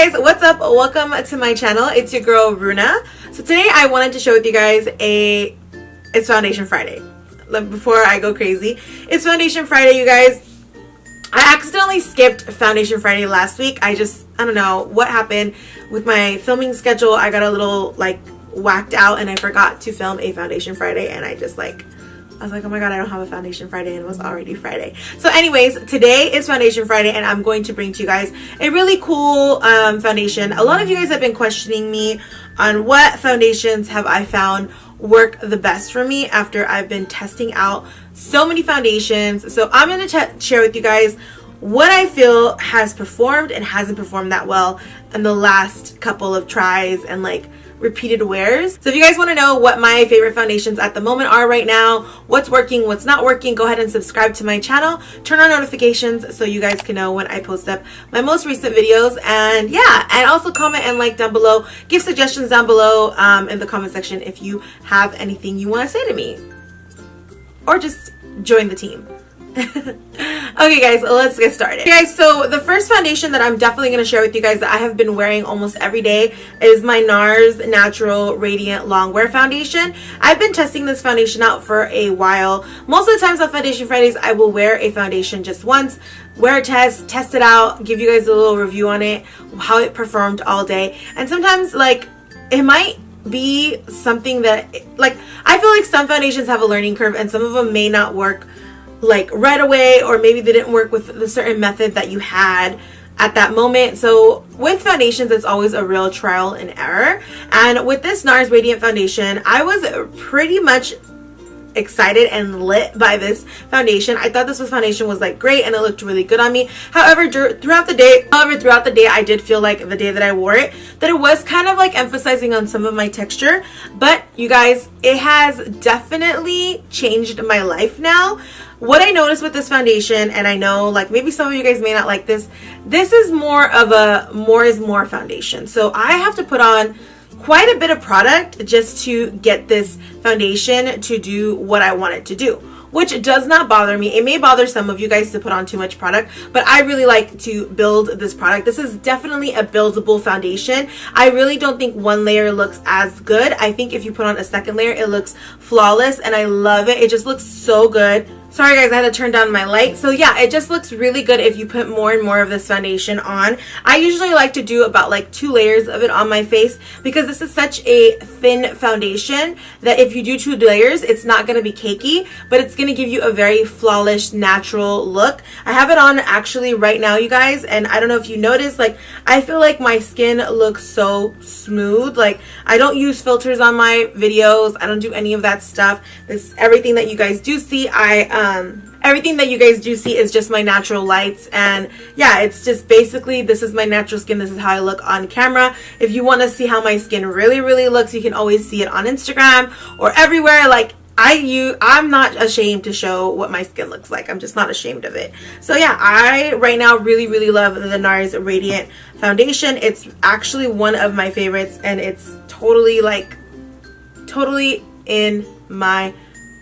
guys, what's up? Welcome to my channel. It's your girl Runa. So today I wanted to share with you guys it's Foundation Friday. Before I go crazy, it's Foundation Friday, you guys. I accidentally skipped Foundation Friday last week. I don't know what happened with my filming schedule. I got a little whacked out and I forgot to film a Foundation Friday, and I was like, oh my god, I don't have a Foundation Friday, and it was already Friday. So anyways, today is Foundation Friday and I'm going to bring to you guys a really cool foundation. A lot of you guys have been questioning me on what foundations have I found work the best for me after I've been testing out so many foundations. So I'm going to share with you guys what I feel has performed and hasn't performed that well in the last couple of tries and repeated wears. So if you guys want to know what my favorite foundations at the moment are right now, what's working, what's not working, go ahead and subscribe to my channel, turn on notifications so you guys can know when I post up my most recent videos. And yeah, and also comment and like down below, give suggestions down below in the comment section if you have anything you want to say to me, or just join the team. Okay guys, let's get started. Okay guys, so the first foundation that I'm definitely going to share with you guys that I have been wearing almost every day is my NARS Natural Radiant Longwear Foundation. I've been testing this foundation out for a while. Most of the times on Foundation Fridays, I will wear a foundation just once, wear a test it out, give you guys a little review on it, how it performed all day. And sometimes it might be something that I feel like some foundations have a learning curve and some of them may not work right away, or maybe they didn't work with the certain method that you had at that moment. So with foundations, it's always a real trial and error. And with this NARS Radiant Foundation, I was pretty much excited and lit by this foundation. I thought this foundation was great and it looked really good on me. However, throughout the day I did feel like the day that I wore it, that it was kind of emphasizing on some of my texture. But you guys, it has definitely changed my life now. What I noticed with this foundation, and I know maybe some of you guys may not like this is more of a more is more foundation. So I have to put on quite a bit of product just to get this foundation to do what I want it to do, which does not bother me. It may bother some of you guys to put on too much product, but I really like to build this product. This is definitely a buildable foundation. I really don't think one layer looks as good. I think if you put on a second layer, it looks flawless, and I love it. It just looks so good. Sorry guys, I had to turn down my light. So yeah, it just looks really good if you put more and more of this foundation on. I usually like to do about 2 layers of it on my face because this is such a thin foundation that if you do 2 layers, it's not going to be cakey, but it's going to give you a very flawless, natural look. I have it on actually right now, you guys, and I don't know if you noticed, I feel like my skin looks so smooth. I don't use filters on my videos. I don't do any of that stuff. Everything that you guys do see, everything that you guys do see is just my natural lights. And yeah, it's just basically, this is my natural skin. This is how I look on camera. If you want to see how my skin really looks, you can always see it on Instagram or everywhere. I'm not ashamed to show what my skin looks like. I'm just not ashamed of it. So yeah, I right now really love the NARS Radiant Foundation. It's actually one of my favorites, and it's totally in my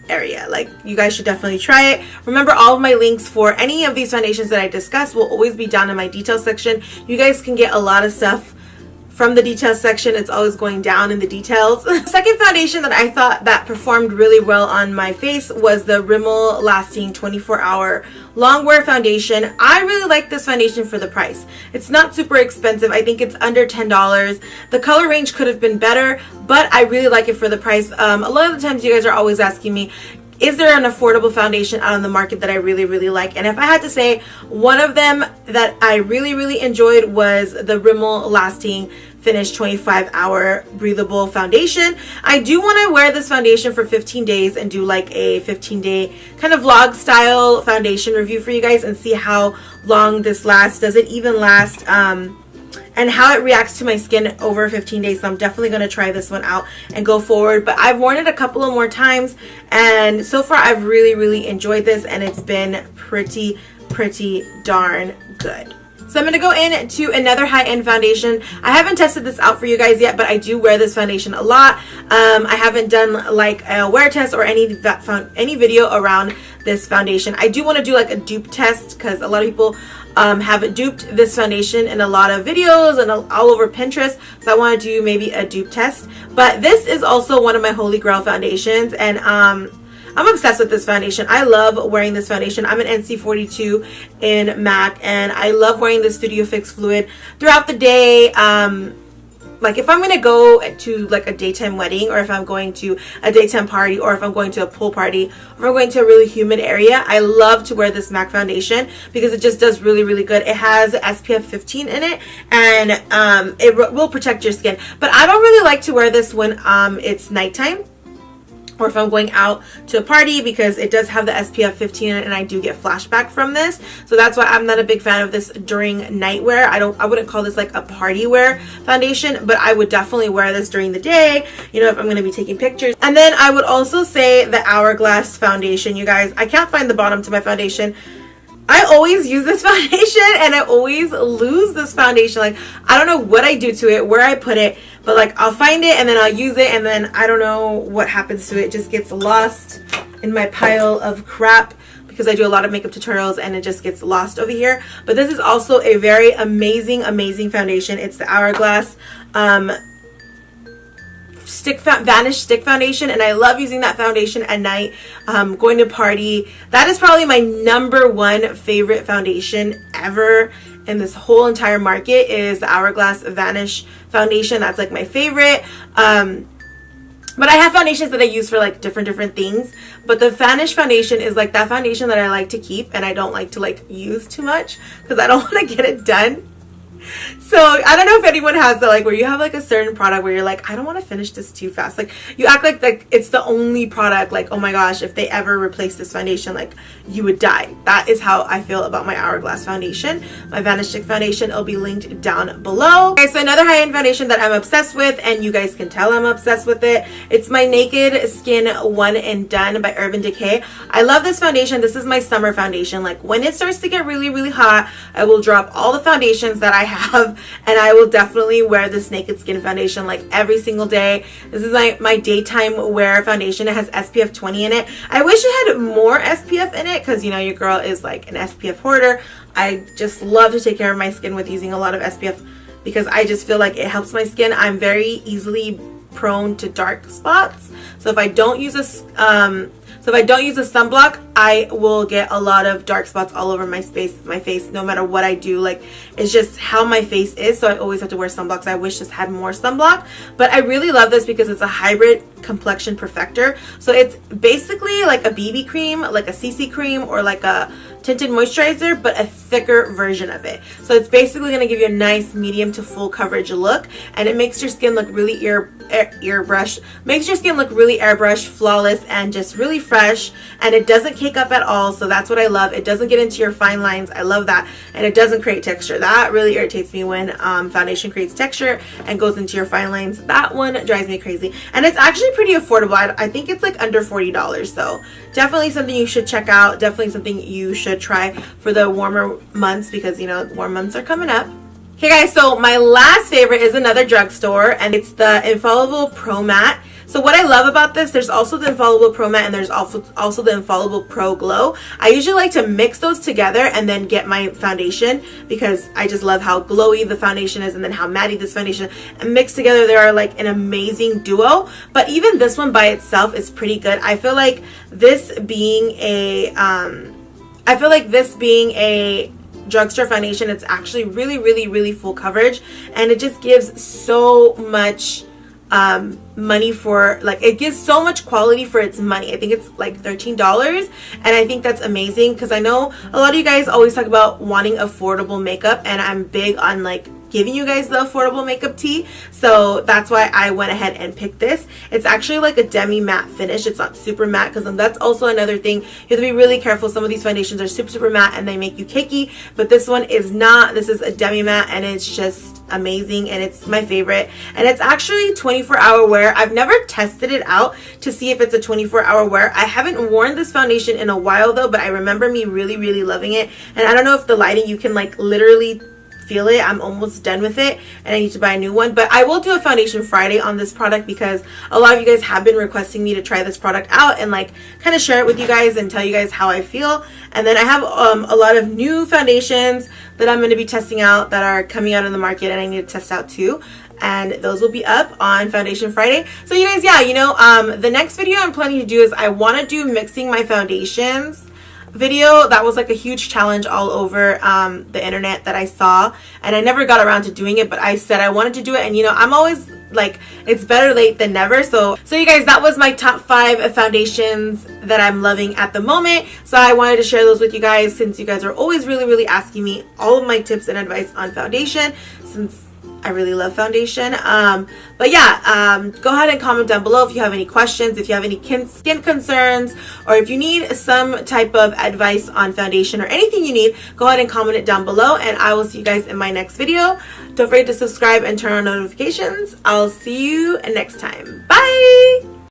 area. You guys should definitely try it. Remember, all of my links for any of these foundations that I discussed will always be down in my details section. You guys can get a lot of stuff from the details section. It's always going down in the details. The second foundation that I thought that performed really well on my face was the Rimmel Lasting 24-Hour Longwear Foundation. I really like this foundation for the price. It's not super expensive. I think it's under $10. The color range could have been better, but I really like it for the price. A lot of the times you guys are always asking me, is there an affordable foundation out on the market that I really like? And if I had to say one of them that I really enjoyed was the Rimmel Lasting Finish 25-Hour Breathable Foundation. I do want to wear this foundation for 15 days and do a 15-day kind of vlog style foundation review for you guys and see how long this lasts. Does it even last? And how it reacts to my skin over 15 days. So I'm definitely going to try this one out and go forward. But I've worn it a couple of more times, and so far I've really enjoyed this, and it's been pretty darn good. So I'm going to go into another high-end foundation. I haven't tested this out for you guys yet, but I do wear this foundation a lot. I haven't done a wear test or any video around this foundation. I do want to do a dupe test because a lot of people have duped this foundation in a lot of videos and all over Pinterest, so I want to do maybe a dupe test. But this is also one of my holy grail foundations, and I'm obsessed with this foundation. I love wearing this foundation. I'm an NC42 in MAC, and I love wearing the Studio Fix Fluid throughout the day. Like if I'm gonna go to like a daytime wedding, or if I'm going to a daytime party, or if I'm going to a pool party, or if I'm going to a really humid area, I love to wear this MAC foundation because it just does really, really good. It has SPF 15 in it, and it will protect your skin. But I don't really like to wear this when it's nighttime, or if I'm going out to a party, because it does have the SPF 15 in it, and I do get flashback from this. So that's why I'm not a big fan of this during night wear. I wouldn't call this like a party wear foundation, but I would definitely wear this during the day, you know, if I'm going to be taking pictures. And then I would also say the Hourglass foundation, you guys. I can't find the bottom to my foundation. I always use this foundation, and I always lose this foundation. Like, I don't know what I do to it, where I put it, but like I'll find it and then I'll use it, and then I don't know what happens to it. It just gets lost in my pile of crap because I do a lot of makeup tutorials, and it just gets lost over here. But this is also a very amazing foundation. It's the Hourglass vanish stick foundation, and I love using that foundation at night, going to party. That is probably my #1 favorite foundation ever in this whole entire market, is the Hourglass Vanish foundation. That's like my favorite. But I have foundations that I use for like different things, but the Vanish foundation is like that foundation that I like to keep, and I don't like to like use too much because I don't want to get it done. So I don't know if anyone has that, like where you have like a certain product where you're like, I don't want to finish this too fast. Like you act like it's the only product, like, oh my gosh, if they ever replace this foundation, like you would die. That is how I feel about my Hourglass foundation, my Vanish Stick foundation. It'll be linked down below. Okay, so another high-end foundation that I'm obsessed with, and you guys can tell I'm obsessed with it. It's my Naked Skin One and Done by Urban Decay. I love this foundation. This is my summer foundation. Like when it starts to get really, really hot, I will drop all the foundations that I have, and I will definitely wear this Naked Skin foundation like every single day. This is my daytime wear foundation. It has SPF 20 in it. I wish it had more SPF in it because, you know, your girl is like an SPF hoarder. I just love to take care of my skin with using a lot of SPF because I just feel like it helps my skin. I'm very easily prone to dark spots, so if I don't use a sunblock, I will get a lot of dark spots all over my face no matter what I do. Like it's just how my face is, so I always have to wear sunblocks. I wish this had more sunblock, but I really love this because it's a hybrid complexion perfector. So it's basically like a BB cream, like a CC cream, or like a tinted moisturizer, but a thicker version of it. So it's basically going to give you a nice medium to full coverage look, and it makes your skin look really airbrushed, flawless, and just really fresh. And it doesn't cake up at all, so that's what I love. It doesn't get into your fine lines. I love that. And it doesn't create texture. That really irritates me when foundation creates texture and goes into your fine lines. That one drives me crazy. And it's actually pretty affordable. I think it's like under $40, so definitely something you should check out. Definitely something you should try for the warmer months, because you know warm months are coming up. Okay guys, so my last favorite is another drugstore, and it's the Infallible Pro Matte. So what I love about this, there's also the Infallible Pro Matte, and there's also the Infallible Pro Glow. I usually like to mix those together and then get my foundation, because I just love how glowy the foundation is and then how matte this foundation is. And mixed together, they are like an amazing duo. But even this one by itself is pretty good. I feel like this being a drugstore foundation, it's actually really full coverage, and it just gives so much money for, like, it gives so much quality for its money. I think it's like $13, and I think that's amazing, because I know a lot of you guys always talk about wanting affordable makeup, and I'm big on like giving you guys the affordable makeup tea, so that's why I went ahead and picked this. It's actually like a demi matte finish. It's not super matte, because that's also another thing. You have to be really careful. Some of these foundations are super matte and they make you cakey, but this one is not. This is a demi matte, and it's just amazing, and it's my favorite. And it's actually 24-hour wear. I've never tested it out to see if it's a 24-hour wear. I haven't worn this foundation in a while though, but I remember me really loving it. And I don't know if the lighting, you can like literally feel it. I'm almost done with it and I need to buy a new one. But I will do a Foundation Friday on this product because a lot of you guys have been requesting me to try this product out and like kind of share it with you guys and tell you guys how I feel. And then I have a lot of new foundations that I'm going to be testing out that are coming out in the market and I need to test out too. And those will be up on Foundation Friday. So you guys, yeah, you know, the next video I'm planning to do is I want to do mixing my foundations video. That was like a huge challenge all over the internet that I saw, and I never got around to doing it, but I said I wanted to do it, and you know, I'm always like, it's better late than never. So you guys, that was my top 5 foundations that I'm loving at the moment. So I wanted to share those with you guys since you guys are always really asking me all of my tips and advice on foundation, since I really love foundation. But yeah, go ahead and comment down below if you have any questions, if you have any skin concerns, or if you need some type of advice on foundation or anything you need, go ahead and comment it down below, and I will see you guys in my next video. Don't forget to subscribe and turn on notifications. I'll see you next time. Bye!